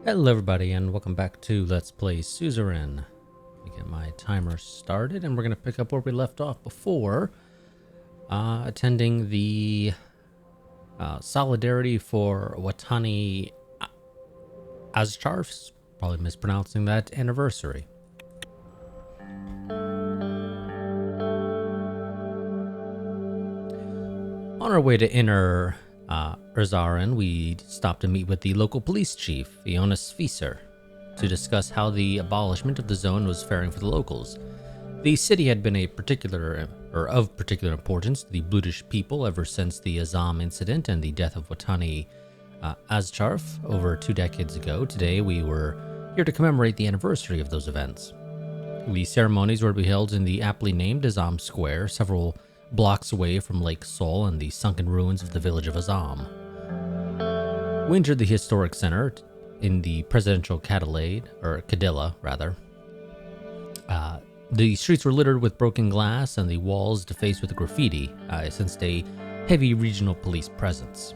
Hello everybody and welcome back to Let's Play Suzerain. Let me get my timer started and we're going to pick up where we left off before attending the Solidarity for Watani Azcharf's, probably mispronouncing that, anniversary. On our way to Inner Suzerain, we stopped to meet with the local police chief, Jonas Fieser, to discuss how the abolishment of the zone was faring for the locals. The city had been of particular importance to the Blutish people ever since the Azam incident and the death of Watani Azcharf over 2 decades ago. Today we were here to commemorate the anniversary of those events. The ceremonies were to be held in the aptly named Azam Square, several blocks away from Lake Sol and the sunken ruins of the village of Azam. We entered the historic center in the presidential Cadilla. The streets were littered with broken glass and the walls defaced with graffiti. I sensed a heavy regional police presence.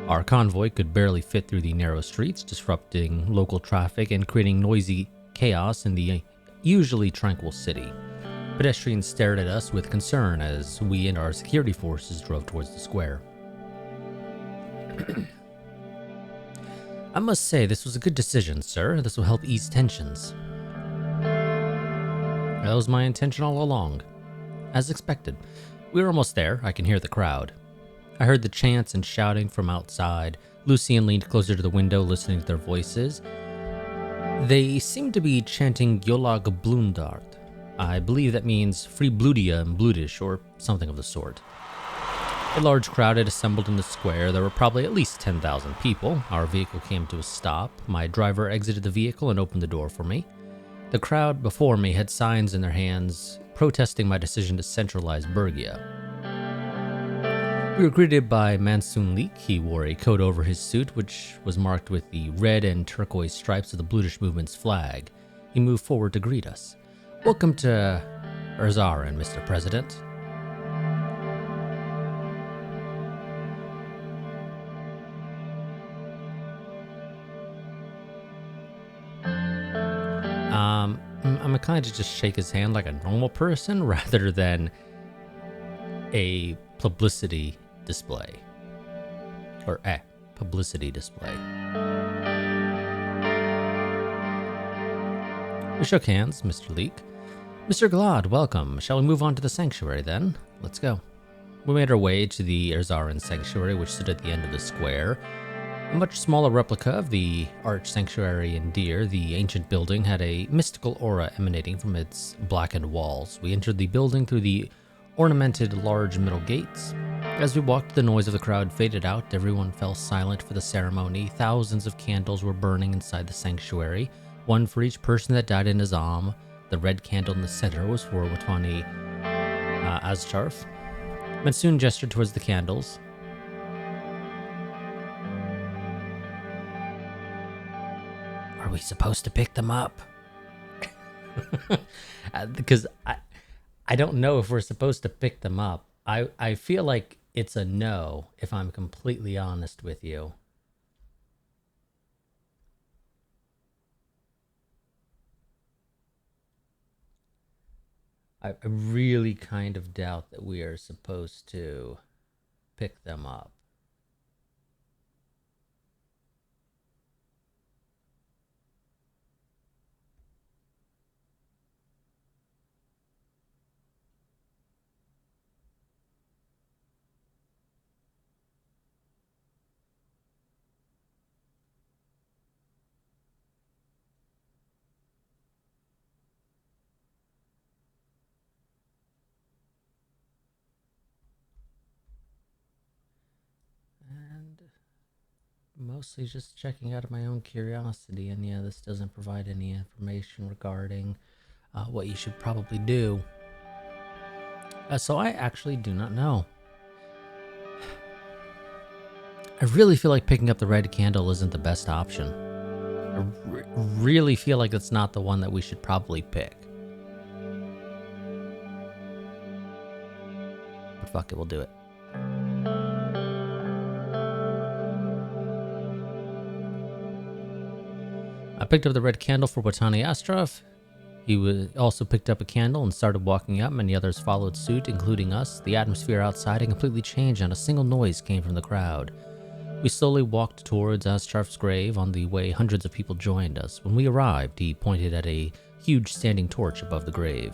Our convoy could barely fit through the narrow streets, disrupting local traffic and creating noisy chaos in the usually tranquil city. Pedestrians stared at us with concern as we and our security forces drove towards the square. I must say, this was a good decision, sir. This will help ease tensions. That was my intention all along. As expected. We were almost there. I can hear the crowd. I heard the chants and shouting from outside. Lucien leaned closer to the window, listening to their voices. They seemed to be chanting Yolag Blundart. I believe that means Free Bludia in Blutish, or something of the sort. A large crowd had assembled in the square. There were probably at least 10,000 people. Our vehicle came to a stop. My driver exited the vehicle and opened the door for me. The crowd before me had signs in their hands protesting my decision to centralize Bergia. We were greeted by Mansoon Leek. He wore a coat over his suit, which was marked with the red and turquoise stripes of the Blutish movement's flag. He moved forward to greet us. Welcome to Suzerain, Mr. President. I'm gonna kind of just shake his hand like a normal person rather than a publicity display. Or publicity display. We shook hands, Mr. Leek. Mr. Glad, welcome. Shall we move on to the sanctuary then? Let's go. We made our way to the Suzerain sanctuary, which stood at the end of the square. A much smaller replica of the arch sanctuary in Deer, the ancient building had a mystical aura emanating from its blackened walls. We entered the building through the ornamented large middle gates. As we walked, the noise of the crowd faded out. Everyone fell silent for the ceremony. Thousands of candles were burning inside the sanctuary, one for each person that died in Azam. The red candle in the center was for Watani Azcharf. Mansoon gestured towards the candles. Are we supposed to pick them up? Because I don't know if we're supposed to pick them up. I feel like it's a no, if I'm completely honest with you. I really kind of doubt that we are supposed to pick them up. Mostly just checking out of my own curiosity, and yeah, this doesn't provide any information regarding what you should probably do. So I actually do not know. I really feel like picking up the red candle isn't the best option. I really feel like it's not the one that we should probably pick. But fuck it, we'll do it. I picked up the red candle for Botani Astrov. He also picked up a candle and started walking up. Many others followed suit, including us. The atmosphere outside had completely changed, and a single noise came from the crowd. We slowly walked towards Astrov's grave. On the way, hundreds of people joined us. When we arrived, he pointed at a huge standing torch above the grave.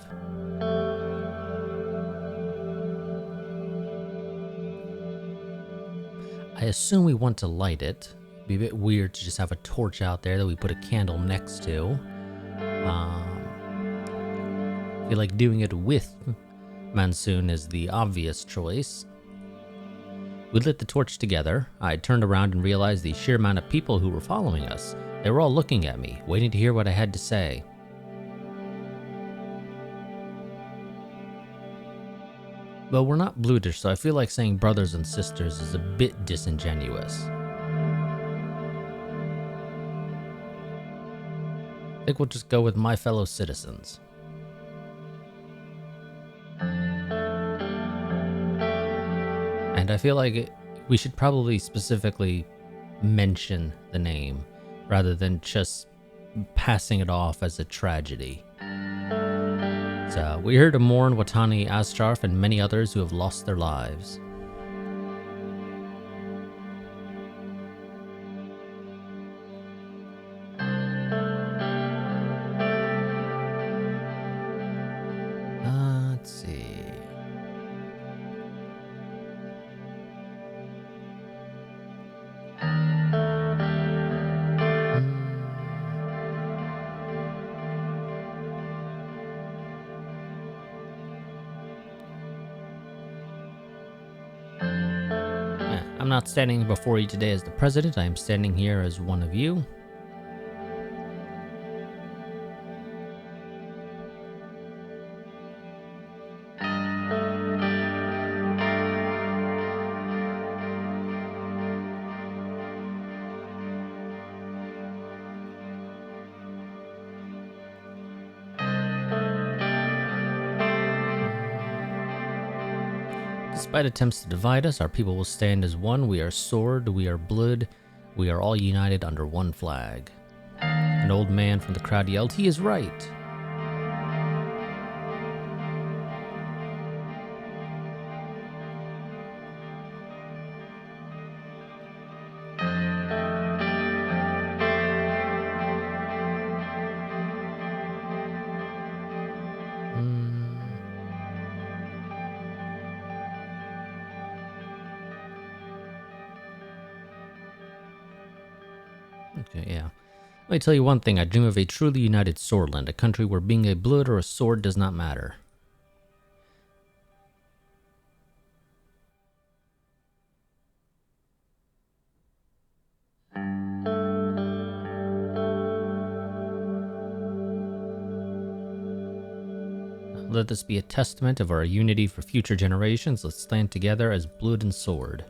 I assume we want to light it. It'd be a bit weird to just have a torch out there that we put a candle next to. I feel like doing it with Monsoon is the obvious choice. We lit the torch together. I turned around and realized the sheer amount of people who were following us. They were all looking at me, waiting to hear what I had to say. Well, we're not Bludish, so I feel like saying brothers and sisters is a bit disingenuous. I think we'll just go with my fellow citizens. And I feel like we should probably specifically mention the name rather than just passing it off as a tragedy. So, we're here to mourn Watani Astrarf and many others who have lost their lives. Let's see. I'm not standing before you today as the president. I am standing here as one of you. Despite attempts to divide us, our people will stand as one. We are sword, we are blood, we are all united under one flag. An old man from the crowd yelled, "He is right!" Okay, yeah. Let me tell you one thing. I dream of a truly united Sordland, a country where being a blood or a sword does not matter. Let this be a testament of our unity for future generations. Let's stand together as blood and sword.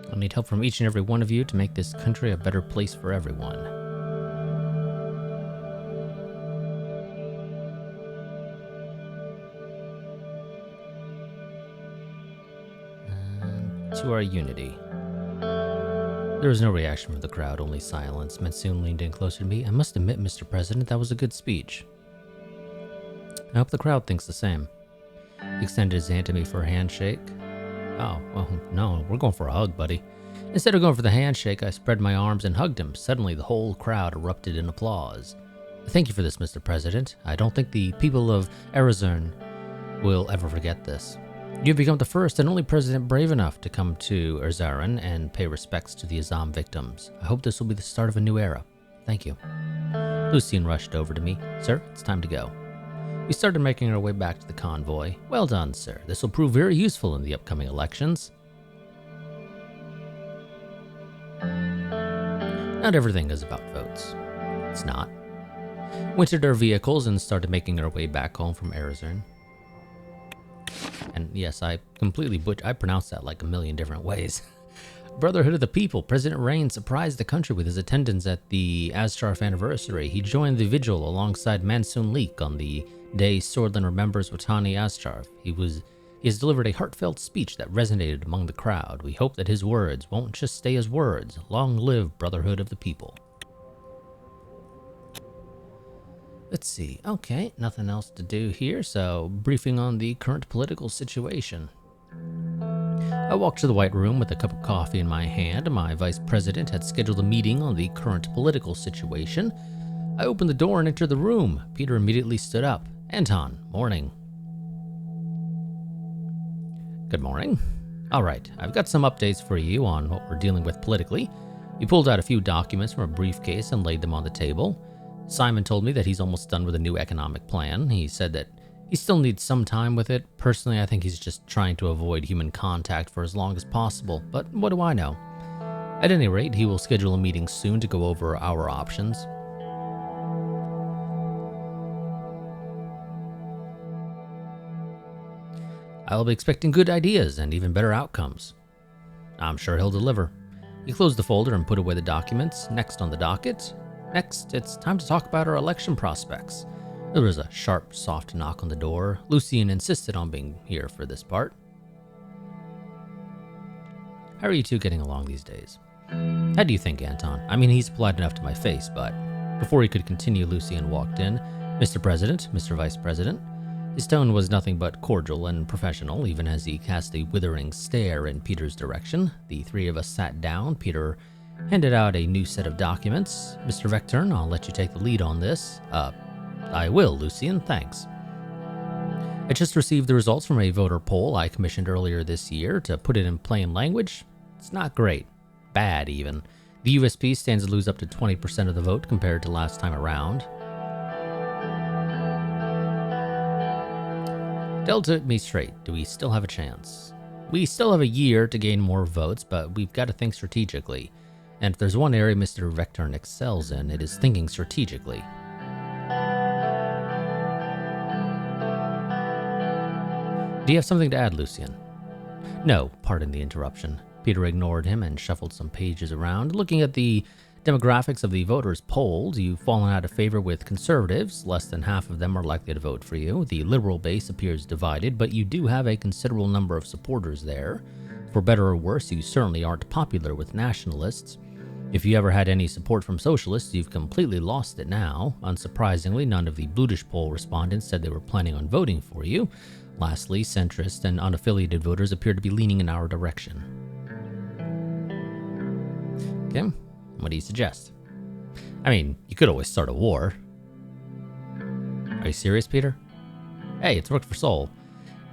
I need help from each and every one of you to make this country a better place for everyone. And to our unity. There was no reaction from the crowd, only silence. Monsoon leaned in closer to me. I must admit, Mr. President, that was a good speech. I hope the crowd thinks the same. He extended his hand to me for a handshake. Oh, well, no, we're going for a hug, buddy. Instead of going for the handshake, I spread my arms and hugged him. Suddenly, the whole crowd erupted in applause. Thank you for this, Mr. President. I don't think the people of Arizona will ever forget this. You've become the first and only president brave enough to come to Suzerain and pay respects to the Azam victims. I hope this will be the start of a new era. Thank you. Lucien rushed over to me. Sir, it's time to go. We started making our way back to the convoy. Well done, sir. This will prove very useful in the upcoming elections. Not everything is about votes. It's not. We entered our vehicles and started making our way back home from Arizona. And yes, I completely I pronounced that like a million different ways. Brotherhood of the People, President Rain surprised the country with his attendance at the Azsharf anniversary. He joined the vigil alongside Mansoon Leek on the day Sordland remembers Watani Azsharf. He has delivered a heartfelt speech that resonated among the crowd. We hope that his words won't just stay as words. Long live Brotherhood of the People. Let's see. Okay, nothing else to do here, so briefing on the current political situation. I walked to the White Room with a cup of coffee in my hand. My vice president had scheduled a meeting on the current political situation. I opened the door and entered the room. Peter immediately stood up. Anton, morning. Good morning. All right, I've got some updates for you on what we're dealing with politically. He pulled out a few documents from a briefcase and laid them on the table. Simon told me that he's almost done with a new economic plan. He said that he still needs some time with it. Personally, I think he's just trying to avoid human contact for as long as possible, but what do I know? At any rate, he will schedule a meeting soon to go over our options. I'll be expecting good ideas and even better outcomes. I'm sure he'll deliver. He closed the folder and put away the documents. Next on the docket. Next, it's time to talk about our election prospects. There was a sharp, soft knock on the door. Lucien insisted on being here for this part. How are you two getting along these days? How do you think, Anton? I mean, he's polite enough to my face, but before he could continue, Lucien walked in. Mr. President, Mr. Vice President. His tone was nothing but cordial and professional, even as he cast a withering stare in Peter's direction. The three of us sat down. Peter handed out a new set of documents. Mr. Vectern, I'll let you take the lead on this. I will, Lucien, thanks. I just received the results from a voter poll I commissioned earlier this year. To put it in plain language, it's not great. Bad, even. The USP stands to lose up to 20% of the vote compared to last time around. Delta me straight, do we still have a chance? We still have a year to gain more votes, but we've got to think strategically. And if there's one area Mr. Vectern excels in, it is thinking strategically. Do you have something to add, Lucien? No, pardon the interruption. Peter ignored him and shuffled some pages around. Looking at the demographics of the voters polled, you've fallen out of favor with conservatives. Less than half of them are likely to vote for you. The liberal base appears divided, but you do have a considerable number of supporters there. For better or worse, you certainly aren't popular with nationalists. If you ever had any support from socialists, you've completely lost it now. Unsurprisingly, none of the Blutish poll respondents said they were planning on voting for you. Lastly, centrist and unaffiliated voters appear to be leaning in our direction. Okay, what do you suggest? I mean, you could always start a war. Are you serious, Peter? Hey, it's worked for Seoul.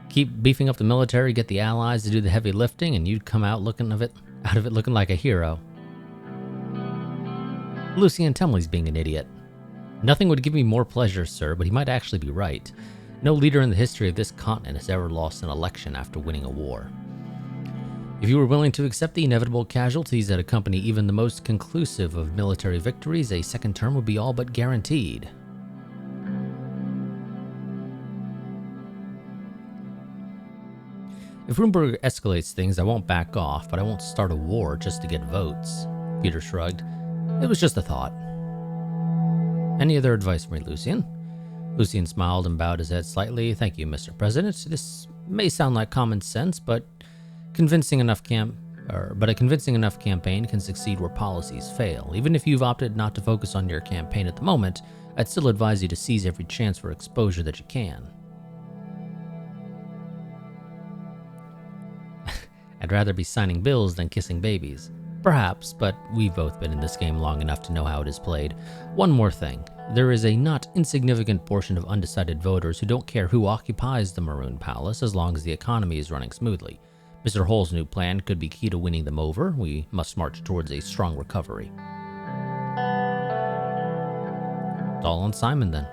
Keep beefing up the military, get the allies to do the heavy lifting, and you'd come out out of it looking like a hero. Lucien Temley's being an idiot. Nothing would give me more pleasure, sir, but he might actually be right. No leader in the history of this continent has ever lost an election after winning a war. If you were willing to accept the inevitable casualties that accompany even the most conclusive of military victories, a second term would be all but guaranteed. If Rumberg escalates things, I won't back off, but I won't start a war just to get votes. Peter shrugged. It was just a thought. Any other advice for me, Lucien? Lucien smiled and bowed his head slightly. Thank you, Mr. President. This may sound like common sense, but a convincing enough campaign can succeed where policies fail. Even if you've opted not to focus on your campaign at the moment, I'd still advise you to seize every chance for exposure that you can. I'd rather be signing bills than kissing babies. Perhaps, but we've both been in this game long enough to know how it is played. One more thing. There is a not insignificant portion of undecided voters who don't care who occupies the Maroon Palace as long as the economy is running smoothly. Mr. Hull's new plan could be key to winning them over. We must march towards a strong recovery. It's all on Simon, then.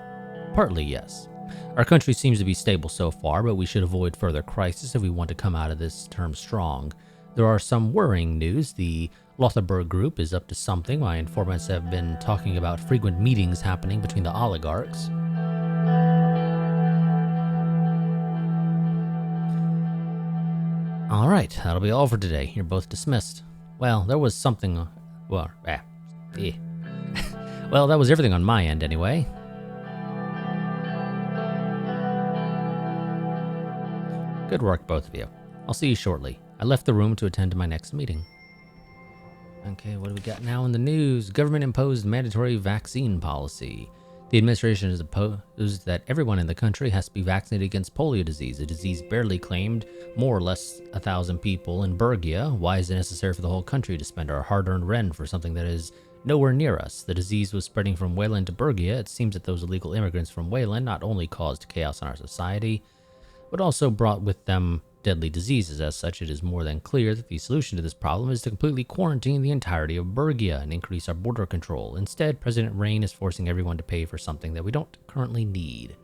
Partly, yes. Our country seems to be stable so far, but we should avoid further crisis if we want to come out of this term strong. There are some worrying news. The Lotharberg group is up to something. My informants have been talking about frequent meetings happening between the oligarchs. All right, that'll be all for today. You're both dismissed. Well, there was something... Well, well, that was everything on my end, anyway. Good work, both of you. I'll see you shortly. I left the room to attend to my next meeting. Okay, what do we got now in the news? Government-imposed mandatory vaccine policy. The administration has opposed that everyone in the country has to be vaccinated against polio disease, a disease barely claimed more or less 1,000 people in Bergia. Why is it necessary for the whole country to spend our hard-earned rent for something that is nowhere near us? The disease was spreading from Wayland to Bergia. It seems that those illegal immigrants from Wayland not only caused chaos in our society, but also brought with them deadly diseases. As such, it is more than clear that the solution to this problem is to completely quarantine the entirety of Bergia and increase our border control. Instead, President Rain is forcing everyone to pay for something that we don't currently need.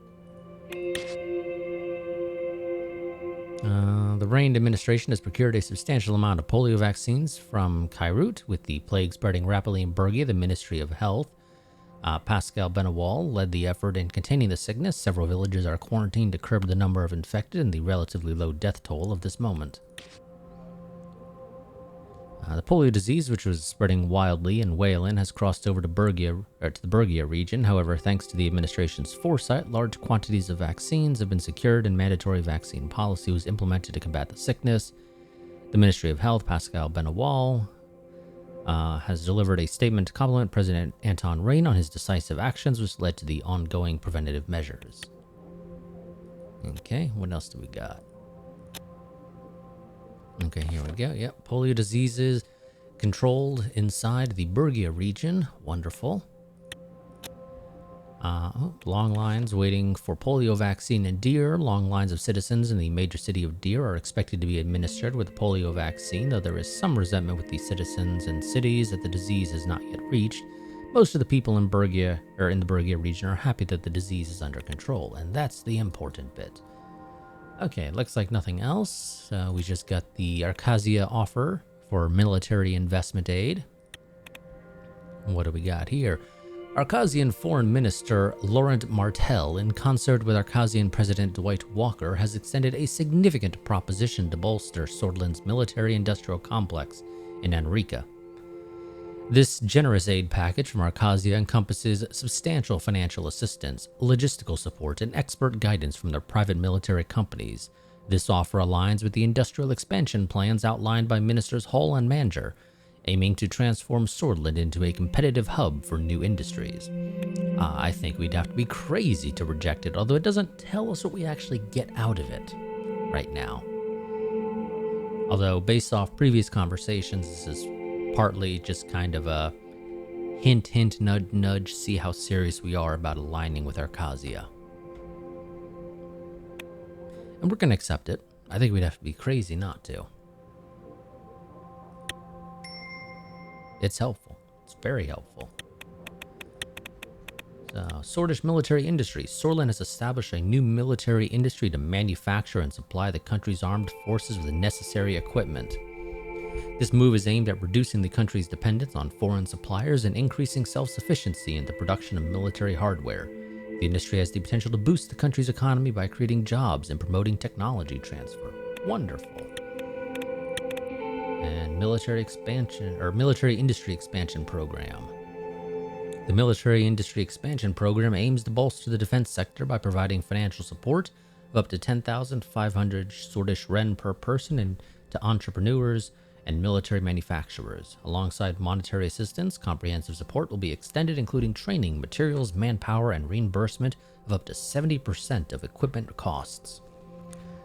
The Rain administration has procured a substantial amount of polio vaccines from Kairut. With the plague spreading rapidly in Bergia, the Ministry of Health, Pascal Benawal, led the effort in containing the sickness. Several villages are quarantined to curb the number of infected and the relatively low death toll of this moment. The polio disease, which was spreading wildly in Wayland, has crossed over to the Bergia region. However, thanks to the administration's foresight, large quantities of vaccines have been secured and mandatory vaccine policy was implemented to combat the sickness. The Ministry of Health, Pascal Benawal, has delivered a statement to compliment President Anton Rain on his decisive actions, which led to the ongoing preventative measures. Okay, what else do we got? Okay, here we go. Yep, polio diseases controlled inside the Bergia region. Wonderful. Long lines waiting for polio vaccine in Deer. Long lines of citizens in the major city of Deer are expected to be administered with the polio vaccine, though there is some resentment with the citizens in cities that the disease has not yet reached. Most of the people in Bergia, or in the Bergia region, are happy that the disease is under control, and that's the important bit. Okay, looks like nothing else. We just got the Arcasia offer for military investment aid. What do we got here? Arcasian Foreign Minister Laurent Martel, in concert with Arcasian President Dwight Walker, has extended a significant proposition to bolster Sordland's military-industrial complex in Enrica. This generous aid package from Arcasia encompasses substantial financial assistance, logistical support, and expert guidance from their private military companies. This offer aligns with the industrial expansion plans outlined by Ministers Hall and Manger, aiming to transform Sordland into a competitive hub for new industries. I think we'd have to be crazy to reject it, although it doesn't tell us what we actually get out of it right now. Although, based off previous conversations, this is partly just kind of a hint, hint, nudge, nudge, see how serious we are about aligning with Arcasia. And we're going to accept it. I think we'd have to be crazy not to. It's helpful. It's very helpful. So, Sordish military industry. Sordland has established a new military industry to manufacture and supply the country's armed forces with the necessary equipment. This move is aimed at reducing the country's dependence on foreign suppliers and increasing self-sufficiency in the production of military hardware. The industry has the potential to boost the country's economy by creating jobs and promoting technology transfer. Wonderful. And military expansion, or military industry expansion program. The military industry expansion program aims to bolster the defense sector by providing financial support of up to 10,500 Sordish Ren per person and to entrepreneurs and military manufacturers. Alongside monetary assistance, comprehensive support will be extended, including training, materials, manpower, and reimbursement of up to 70% of equipment costs.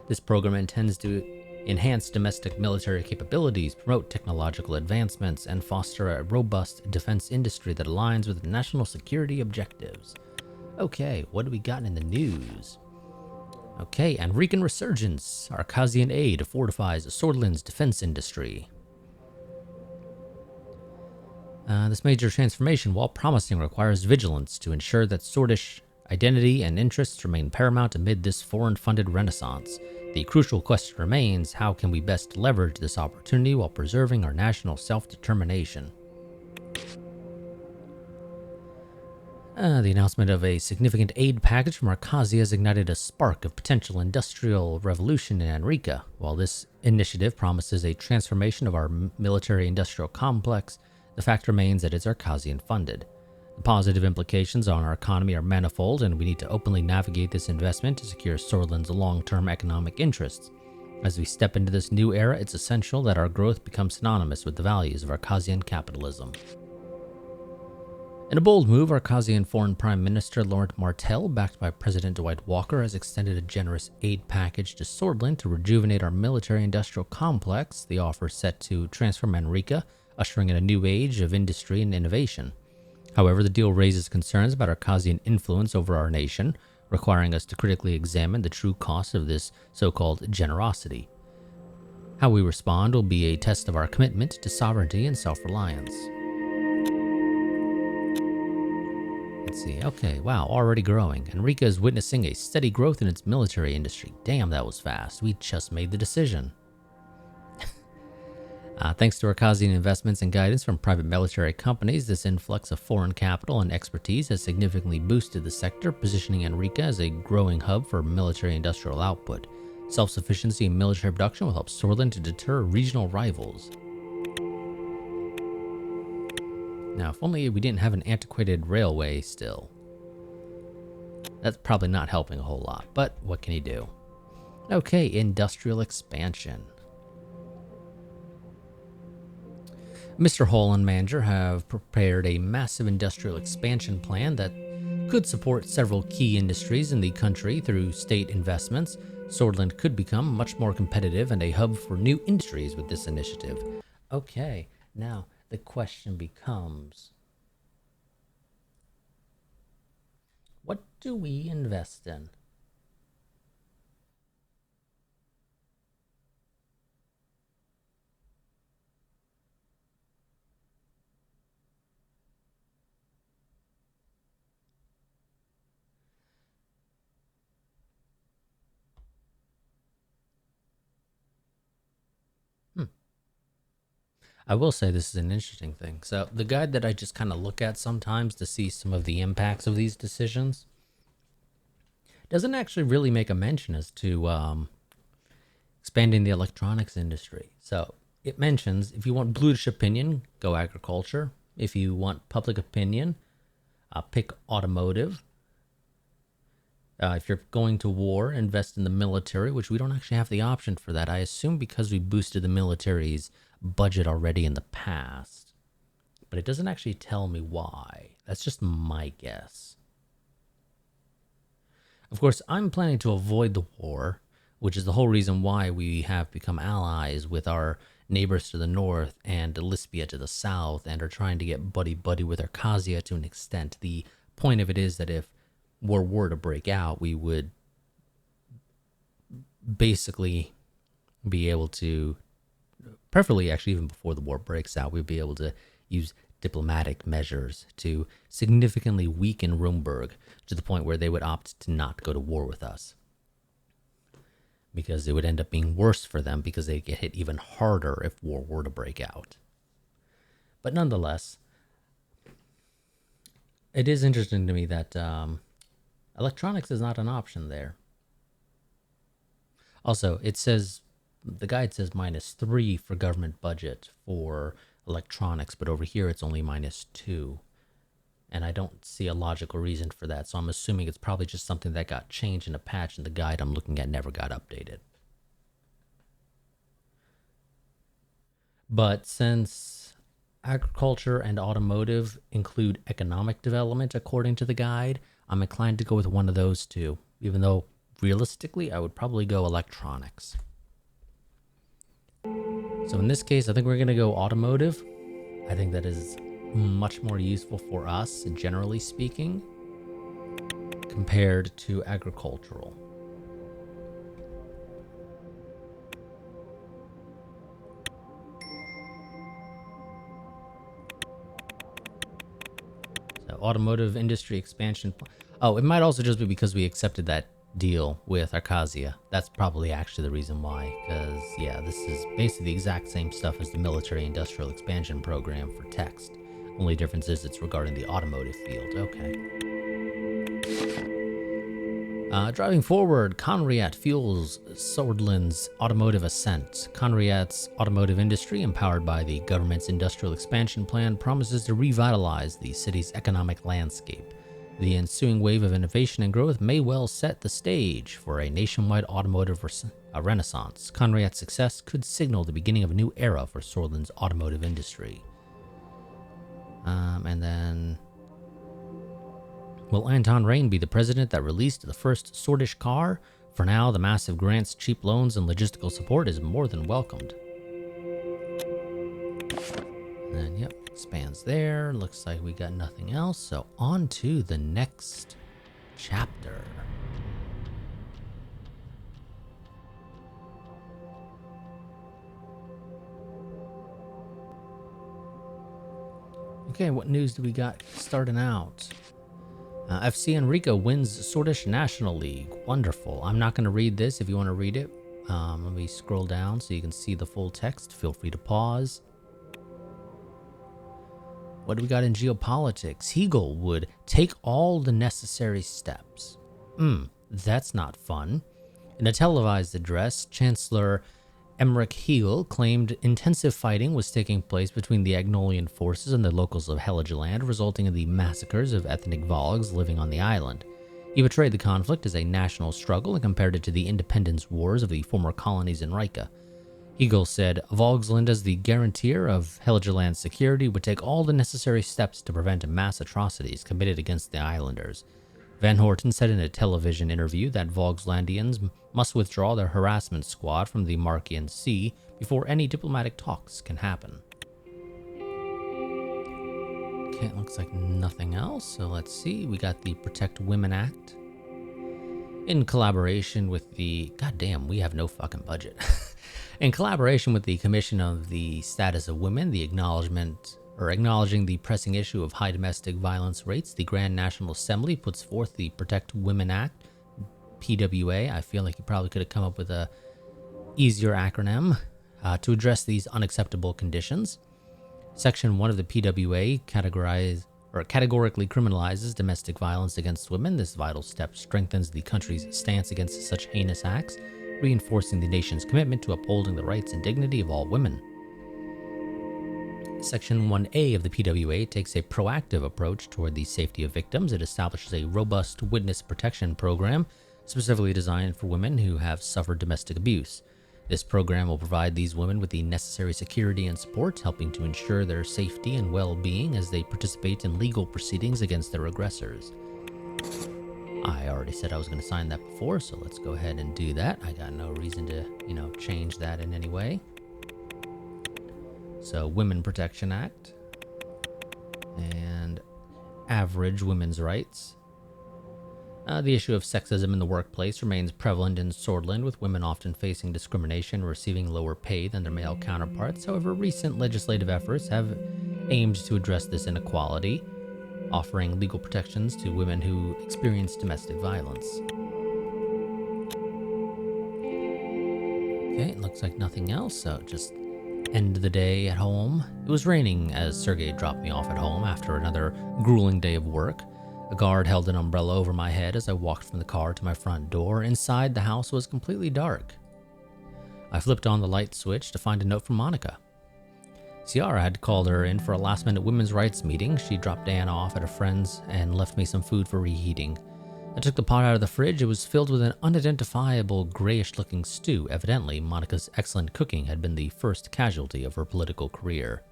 This program intends to enhance domestic military capabilities, promote technological advancements, and foster a robust defense industry that aligns with national security objectives. Okay, what do we got in the news? Okay, Enrican resurgence. Arcasian aid fortifies Sordland's defense industry. This major transformation, while promising, requires vigilance to ensure that Sordish identity and interests remain paramount amid this foreign-funded renaissance. The crucial question remains, how can we best leverage this opportunity while preserving our national self-determination? The announcement of a significant aid package from Arcasia has ignited a spark of potential industrial revolution in Enrica. While this initiative promises a transformation of our military-industrial complex, the fact remains that it's Arcasian funded. The positive implications on our economy are manifold, and we need to openly navigate this investment to secure Sordland's long-term economic interests. As we step into this new era, it's essential that our growth becomes synonymous with the values of Arcasian capitalism. In a bold move, Arcasian Foreign Prime Minister Laurent Martel, backed by President Dwight Walker, has extended a generous aid package to Sordland to rejuvenate our military-industrial complex. The offer is set to transform Manrika, ushering in a new age of industry and innovation. However, the deal raises concerns about Arcasian influence over our nation, requiring us to critically examine the true cost of this so-called generosity. How we respond will be a test of our commitment to sovereignty and self-reliance. Let's see. Okay, wow, already growing. Enrica is witnessing a steady growth in its military industry. Damn, that was fast. We just made the decision. Thanks to Arcasian investments and guidance from private military companies, this influx of foreign capital and expertise has significantly boosted the sector, positioning Enrica as a growing hub for military-industrial output. Self-sufficiency in military production will help Sordland to deter regional rivals. Now, if only we didn't have an antiquated railway still. That's probably not helping a whole lot, but what can you do? Okay, industrial expansion. Mr. Hall and Manager have prepared a massive industrial expansion plan that could support several key industries in the country through state investments. Sordland could become much more competitive and a hub for new industries with this initiative. Okay, now the question becomes, what do we invest in? I will say this is an interesting thing. So the guide that I just kind of look at sometimes to see some of the impacts of these decisions doesn't actually really make a mention as to expanding the electronics industry. So it mentions if you want brutish opinion, go agriculture. If you want public opinion, pick automotive. If you're going to war, invest in the military, which we don't actually have the option for that. I assume because we boosted the military's budget already in the past. But it doesn't actually tell me why. That's just my guess. Of course, I'm planning to avoid the war, which is the whole reason why we have become allies with our neighbors to the north and Lispia to the south and are trying to get buddy-buddy with Arcasia to an extent. The point of it is that if war were to break out, we would basically be able to, preferably actually even before the war breaks out, we'd be able to use diplomatic measures to significantly weaken Rumburg to the point where they would opt to not go to war with us. Because it would end up being worse for them because they get hit even harder if war were to break out. But nonetheless, it is interesting to me that electronics is not an option there. Also, it says, the guide says -3 for government budget for electronics, but over here it's only -2. And I don't see a logical reason for that, so I'm assuming it's probably just something that got changed in a patch and the guide I'm looking at never got updated. But since agriculture and automotive include economic development according to the guide, I'm inclined to go with one of those two, even though realistically I would probably go electronics. So in this case, I think we're going to go automotive. I think that is much more useful for us, generally speaking, compared to agricultural. So automotive industry expansion. Oh, it might also just be because we accepted that deal with Arcasia. That's probably actually the reason why, because yeah, this is basically the exact same stuff as the military industrial expansion program for text. Only difference is it's regarding the automotive field. Okay. Driving forward, Conriat fuels Sordland's automotive ascent. Conriat's automotive industry, empowered by the government's industrial expansion plan, promises to revitalize the city's economic landscape. The ensuing wave of innovation and growth may well set the stage for a nationwide automotive renaissance. Conriat's success could signal the beginning of a new era for Sordland's automotive industry. And then... Will Anton Rain be the president that released the first Sordish car? For now, the massive grants, cheap loans, and logistical support is more than welcomed. And then, yep, expands there. Looks like we got nothing else. So on to the next chapter. Okay, what news do we got starting out? FC Enrico wins Sordish National League. Wonderful. I'm not going to read this. If you want to read it, let me scroll down so you can see the full text. Feel free to pause. What do we got in geopolitics? Hegel would take all the necessary steps. That's not fun. In a televised address, Chancellor Emmerich Hegel claimed intensive fighting was taking place between the Agnolian forces and the locals of Heligoland, resulting in the massacres of ethnic Vogs living on the island. He portrayed the conflict as a national struggle and compared it to the independence wars of the former colonies in Rica. Hegel said Vogsland, as the guarantor of Heligoland's security, would take all the necessary steps to prevent mass atrocities committed against the islanders. Van Horten said in a television interview that Vogslandians must withdraw their harassment squad from the Markian Sea before any diplomatic talks can happen. Okay, it looks like nothing else, so let's see. We got the Protect Women Act. In collaboration with the... Goddamn, we have no fucking budget. In collaboration with the Commission of the Status of Women, the acknowledging the pressing issue of high domestic violence rates, the Grand National Assembly puts forth the Protect Women Act, PWA. I feel like you probably could have come up with a easier acronym to address these unacceptable conditions. Section 1 of the PWA categorically criminalizes domestic violence against women. This vital step strengthens the country's stance against such heinous acts, reinforcing the nation's commitment to upholding the rights and dignity of all women. Section 1A of the PWA takes a proactive approach toward the safety of victims. It establishes a robust witness protection program specifically designed for women who have suffered domestic abuse. This program will provide these women with the necessary security and support, helping to ensure their safety and well-being as they participate in legal proceedings against their aggressors. I already said I was going to sign that before, so let's go ahead and do that. I got no reason to, change that in any way. So, Women Protection Act and average women's rights. The issue of sexism in the workplace remains prevalent in Sordland, with women often facing discrimination and receiving lower pay than their male counterparts. However, recent legislative efforts have aimed to address this inequality, offering legal protections to women who experience domestic violence. Okay, it looks like nothing else, so just end the day at home. It was raining as Sergei dropped me off at home after another grueling day of work. A guard held an umbrella over my head as I walked from the car to my front door. Inside, the house was completely dark. I flipped on the light switch to find a note from Monica. Ciara had called her in for a last-minute women's rights meeting. She dropped Dan off at a friend's and left me some food for reheating. I took the pot out of the fridge. It was filled with an unidentifiable grayish-looking stew. Evidently, Monica's excellent cooking had been the first casualty of her political career.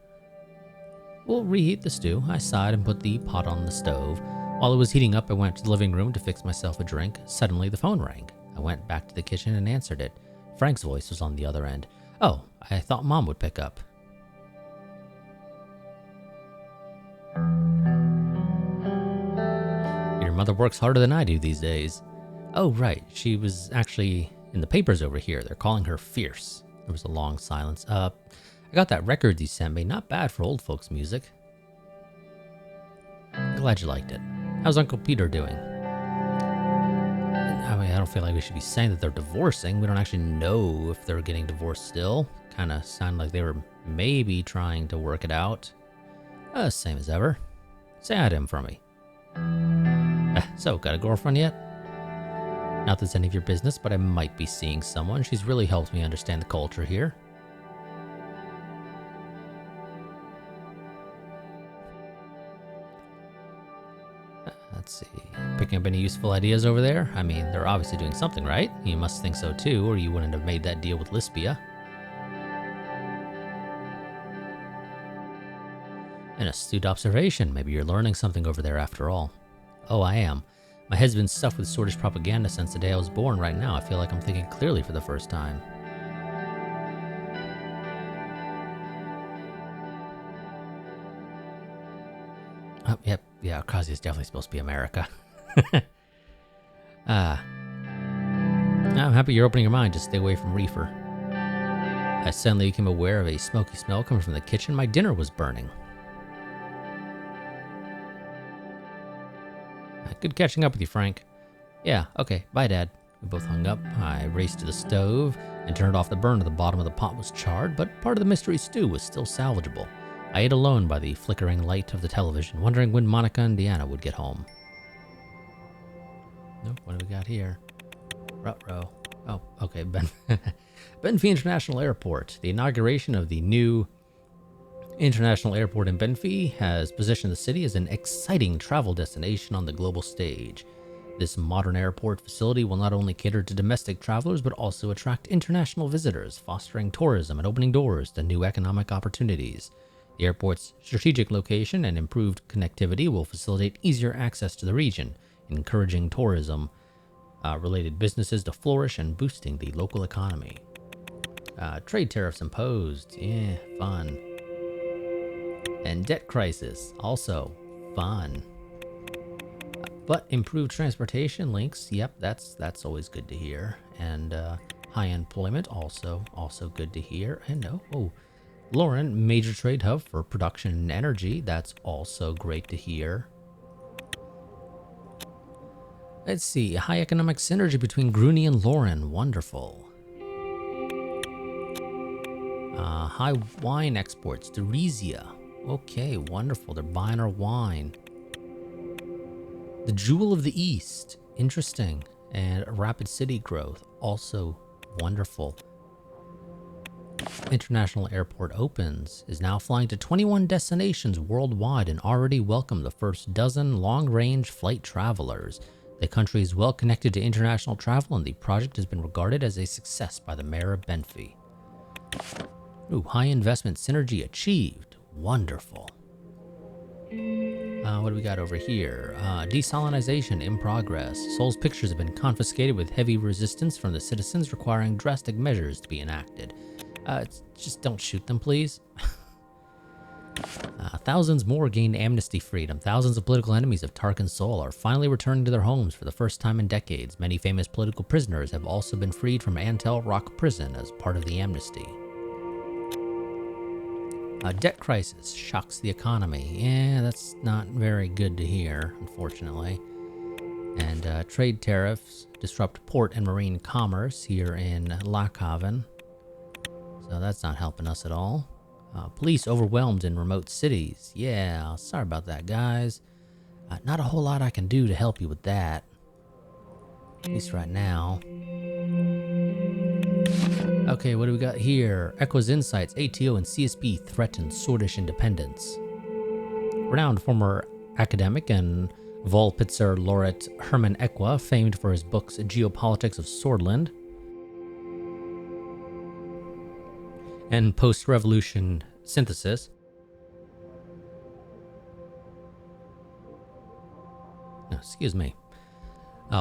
We'll reheat the stew. I sighed and put the pot on the stove. While it was heating up, I went to the living room to fix myself a drink. Suddenly, the phone rang. I went back to the kitchen and answered it. Frank's voice was on the other end. Oh, I thought Mom would pick up. Your mother works harder than I do these days. Oh, right. She was actually in the papers over here. They're calling her fierce. There was a long silence. I got that record you sent me. Not bad for old folks' music. Glad you liked it. How's Uncle Peter doing? I mean, I don't feel like we should be saying that they're divorcing. We don't actually know if they're getting divorced still. Kind of sounded like they were maybe trying to work it out. Same as ever. Say hi to him for me. So, got a girlfriend yet? Not that it's any of your business, but I might be seeing someone. She's really helped me understand the culture here. Let's see. Picking up any useful ideas over there? I mean, they're obviously doing something, right? You must think so too, or you wouldn't have made that deal with Lispia. An astute observation. Maybe you're learning something over there after all. Oh, I am. My head's been stuffed with Swordish propaganda since the day I was born. Right now, I feel like I'm thinking clearly for the first time. Oh, yep. Yeah, Akazi is definitely supposed to be America. I'm happy you're opening your mind. Just stay away from Reefer. I suddenly became aware of a smoky smell coming from the kitchen. My dinner was burning. Good catching up with you, Frank. Yeah, okay. Bye, Dad. We both hung up. I raced to the stove and turned off the burner. The bottom of the pot was charred, but part of the mystery stew was still salvageable. I ate alone by the flickering light of the television, wondering when Monica and Deanna would get home. Nope, what do we got here? Ruh-roh. Oh, okay, Benfey International Airport. The inauguration of the new International Airport in Benfey has positioned the city as an exciting travel destination on the global stage. This modern airport facility will not only cater to domestic travelers, but also attract international visitors, fostering tourism and opening doors to new economic opportunities. The airport's strategic location and improved connectivity will facilitate easier access to the region, encouraging tourism-related businesses to flourish and boosting the local economy. Trade tariffs imposed. Yeah, fun. And debt crisis. Also fun. But improved transportation links. Yep, that's always good to hear. And high employment. Also good to hear. And Lauren, major trade hub for production and energy. That's also great to hear. Let's see. High economic synergy between Grooney and Lauren. Wonderful. High wine exports. Derezia. Okay, wonderful. They're buying our wine. The Jewel of the East. Interesting. And rapid city growth. Also wonderful. International Airport opens, is now flying to 21 destinations worldwide and already welcomed the first dozen long-range flight travelers. The country is well connected to international travel, and the project has been regarded as a success by the mayor of Benfey. Ooh, high investment synergy achieved. Wonderful. What do we got over here? Desalinization in progress. Seoul's pictures have been confiscated with heavy resistance from the citizens, requiring drastic measures to be enacted. Just don't shoot them, please. Thousands more gained amnesty freedom. Thousands of political enemies of Tark and Seoul are finally returning to their homes for the first time in decades. Many famous political prisoners have also been freed from Antel Rock Prison as part of the amnesty. Debt crisis shocks the economy. Yeah, that's not very good to hear, unfortunately. And trade tariffs disrupt port and marine commerce here in Lackhaven. So that's not helping us at all. Police overwhelmed in remote cities. Yeah, sorry about that, guys. Not a whole lot I can do to help you with that. At least right now. Okay, what do we got here? Echo's Insights, ATO and CSP threaten Swordish independence. Renowned former academic and Volpitzer laureate Hermann Equa, famed for his books Geopolitics of Sordland and Post-Revolution Synthesis,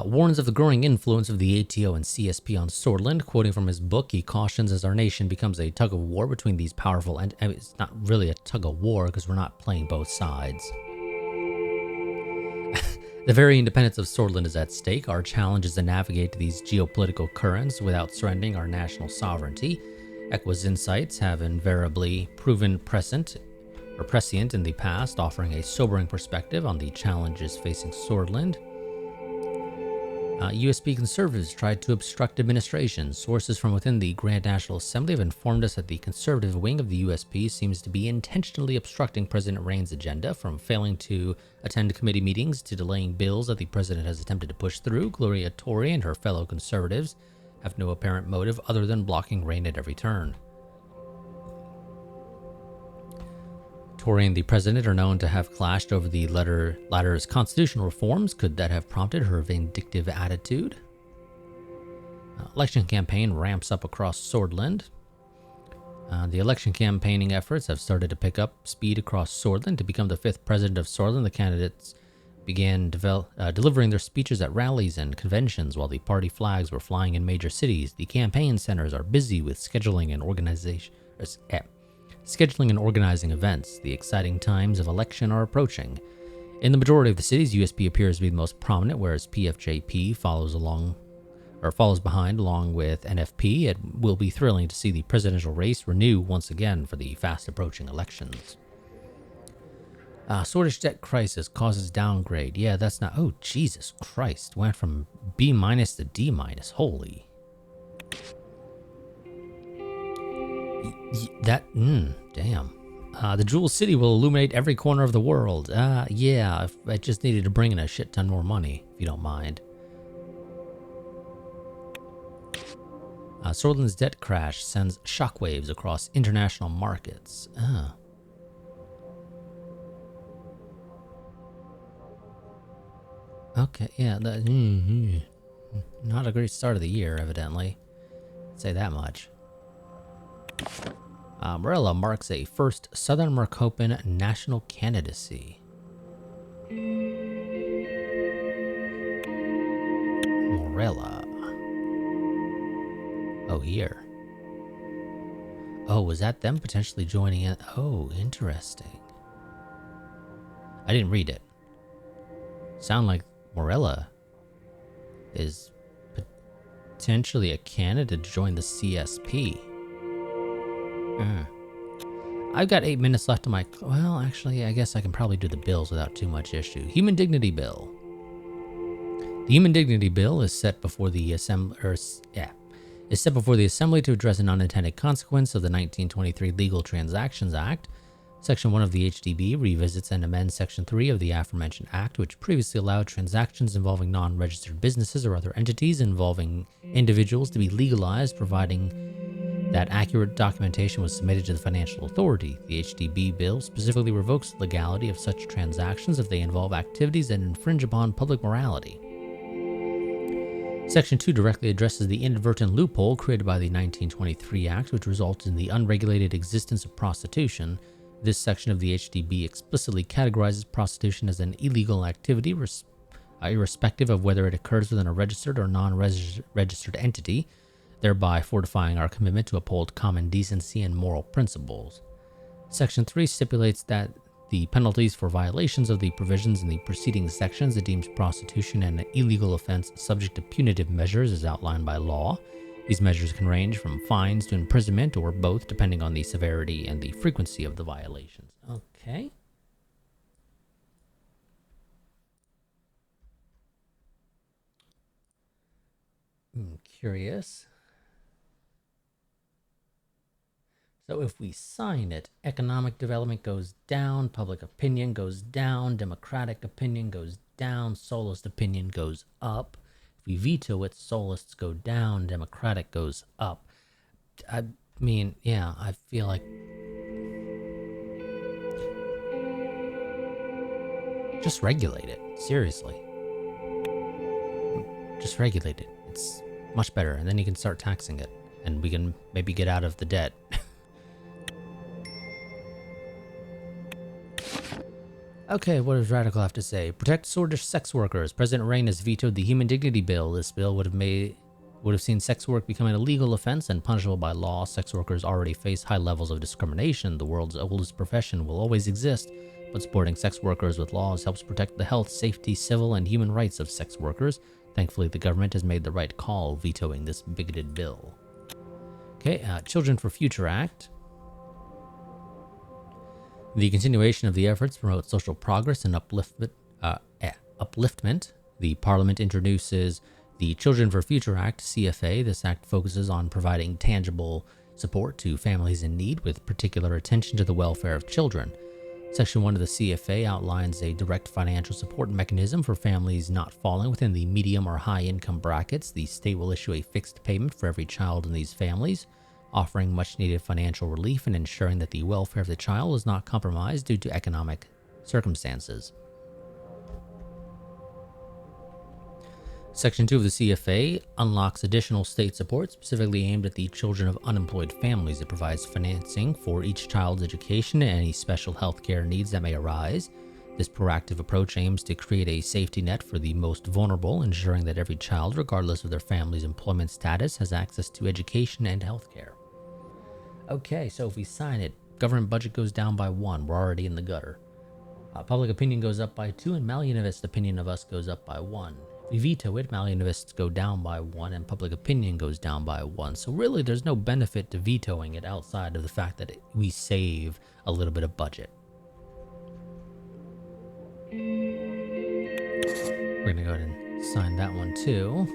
warns of the growing influence of the ATO and CSP on Sordland. Quoting from his book, he cautions as our nation becomes a tug-of-war between these powerful and it's not really a tug-of-war because we're not playing both sides. The very independence of Sordland is at stake. Our challenge is to navigate these geopolitical currents without surrendering our national sovereignty. Equa's insights have invariably proven prescient in the past, offering a sobering perspective on the challenges facing Sordland. USP conservatives tried to obstruct administration. Sources from within the Grand National Assembly have informed us that the conservative wing of the USP seems to be intentionally obstructing President Rain's agenda, from failing to attend committee meetings to delaying bills that the president has attempted to push through. Gloria Torrey and her fellow conservatives have no apparent motive other than blocking Rain at every turn. Tory and the president are known to have clashed over the latter's constitutional reforms. Could that have prompted her vindictive attitude? Election campaign ramps up across Sordland. The election campaigning efforts have started to pick up speed across Sordland. To become the 5th president of Sordland, the candidates began delivering their speeches at rallies and conventions while the party flags were flying in major cities. The campaign centers are busy with scheduling and organizing events. The exciting times of election are approaching. In the majority of the cities, USP appears to be the most prominent, whereas PFJP follows behind along with NFP. It will be thrilling to see the presidential race renew once again for the fast approaching elections. Swedish debt crisis causes downgrade. Yeah, that's not... Oh, Jesus Christ. Went from B- to D-. Holy... damn. The Jewel City will illuminate every corner of the world. Yeah, I just needed to bring in a shit ton more money, if you don't mind. Sordland's debt crash sends shockwaves across international markets. Okay, yeah, not a great start of the year, evidently. I'd say that much. Morella marks a first Southern Marcopan national candidacy. Morella. Oh, here. Oh, was that them potentially joining it? Oh, interesting. I didn't read it. Sound like Morella is potentially a candidate to join the CSP. I've got 8 minutes left on my... Well, actually, I guess I can probably do the bills without too much issue. Human Dignity Bill. The Human Dignity Bill is set before the Assembly... is set before the Assembly to address an unintended consequence of the 1923 Legal Transactions Act. Section 1 of the HDB revisits and amends Section 3 of the aforementioned Act, which previously allowed transactions involving non-registered businesses or other entities involving individuals to be legalized, providing that accurate documentation was submitted to the financial authority. The HDB bill specifically revokes the legality of such transactions if they involve activities that infringe upon public morality. Section 2 directly addresses the inadvertent loophole created by the 1923 Act, which resulted in the unregulated existence of prostitution. This section of the HDB explicitly categorizes prostitution as an illegal activity, irrespective of whether it occurs within a registered or non-registered entity, thereby fortifying our commitment to uphold common decency and moral principles. Section 3 stipulates that the penalties for violations of the provisions in the preceding sections that deems prostitution an illegal offense subject to punitive measures as outlined by law. These measures can range from fines to imprisonment or both, depending on the severity and the frequency of the violations. Okay. I'm curious. So if we sign it, economic development goes down, public opinion goes down, democratic opinion goes down, socialist opinion goes up. If we veto it, socialists go down, democratic goes up. I mean, yeah, I feel like... just regulate it, seriously. Just regulate it. It's much better, and then you can start taxing it, and we can maybe get out of the debt. Okay, what does Radical have to say? Protect Swedish sex workers. President Rain has vetoed the Human Dignity Bill. This bill would have seen sex work become an illegal offense and punishable by law. Sex workers already face high levels of discrimination. The world's oldest profession will always exist, but supporting sex workers with laws helps protect the health, safety, civil, and human rights of sex workers. Thankfully, the government has made the right call, vetoing this bigoted bill. Okay, Children for Future Act. The continuation of the efforts to promote social progress and upliftment. The Parliament introduces The Children for Future Act, CFA, this act focuses on providing tangible support to families in need with particular attention to the welfare of children. Section 1 of the CFA outlines a direct financial support mechanism for families not falling within the medium or high income brackets. The state will issue a fixed payment for every child in these families, offering much needed financial relief and ensuring that the welfare of the child is not compromised due to economic circumstances. Section 2 of the CFA unlocks additional state support specifically aimed at the children of unemployed families. It provides financing for each child's education and any special health care needs that may arise. This proactive approach aims to create a safety net for the most vulnerable, ensuring that every child, regardless of their family's employment status, has access to education and health care. Okay, so if we sign it, government budget goes down by 1. We're already in the gutter. Public opinion goes up by 2, and Malunivist opinion of us goes up by 1. If we veto it, Malunivists go down by 1, and public opinion goes down by 1. So really, there's no benefit to vetoing it outside of the fact that we save a little bit of budget. We're going to go ahead and sign that one too.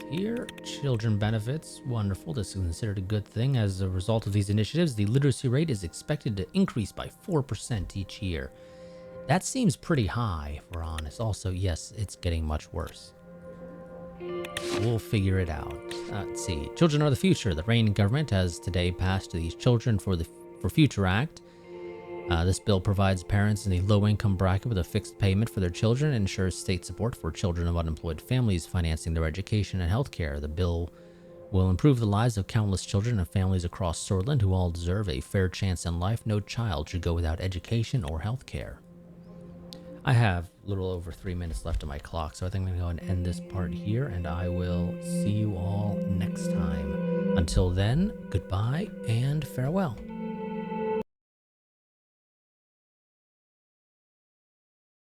Here, children benefits, wonderful. This is considered a good thing. As a result of these initiatives, the literacy rate is expected to increase by 4% each year. That seems pretty high, if we're honest. Also, yes, it's getting much worse. We'll figure it out. Let's see. Children are the future. The reigning government has today passed the Children for Future Act. This bill provides parents in the low-income bracket with a fixed payment for their children and ensures state support for children of unemployed families financing their education and health care. The bill will improve the lives of countless children and families across Sordland who all deserve a fair chance in life. No child should go without education or health care. I have a little over 3 minutes left on my clock, so I think I'm going to go and end this part here, and I will see you all next time. Until then, goodbye and farewell.